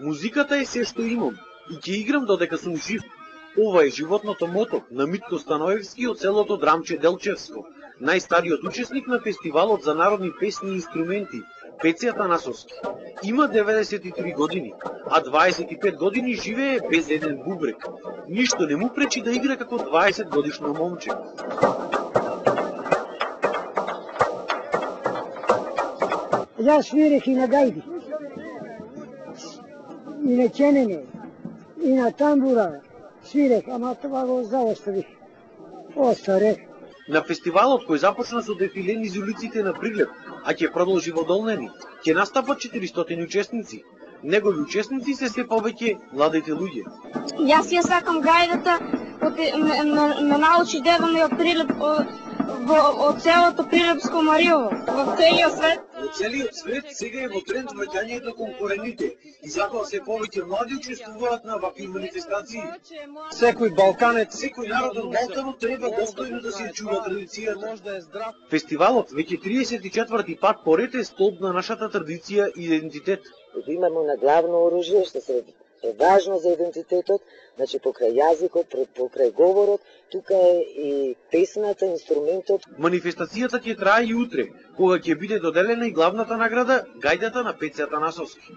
Музиката е се што имам и ќе играм додека сум жив. Ова е животното мото на Митко Станоевски од селото Драмче Делчевско, најстариот учесник на фестивалот за народни песни и инструменти, Пеци Атанасовски. Има 93 години, а 25 години живее без еден бубрек. Ништо не му пречи да игра како 20 годишно момче. Јас свирех и на гајди, и на ченене, и на тамбура. Свирех, ама това го заоставих. Остарех. На фестивалот кој започна со дефиле низ улиците на Прилеп, а ќе продолжи во Долнени, ќе настапат 400 учесници. Негови учесници се повеќе младите луѓе. Јас ја сакам гајдата, ме научи деда ми од Прилеп, од селото Прилепско Мариово, во целиот свет. Во целиот свет сега е во тренд враќањето кон корените и затоа се повеќе млади учествуваат на вакви манифестации. Секој балканец, секој народ од Балканот треба достојно да се чува традицијата. Фестивалот веќе 34-ти пат поред е столб на нашата традиција и идентитет. Имаме на главно оружје што се е важно за идентитетот, значи покрај јазикот, покрај говорот, тука е и песната, инструментот. Манифестацијата ќе трае и утре, кога ќе биде доделена и главната награда, гајдата на Пеци Атанасовски.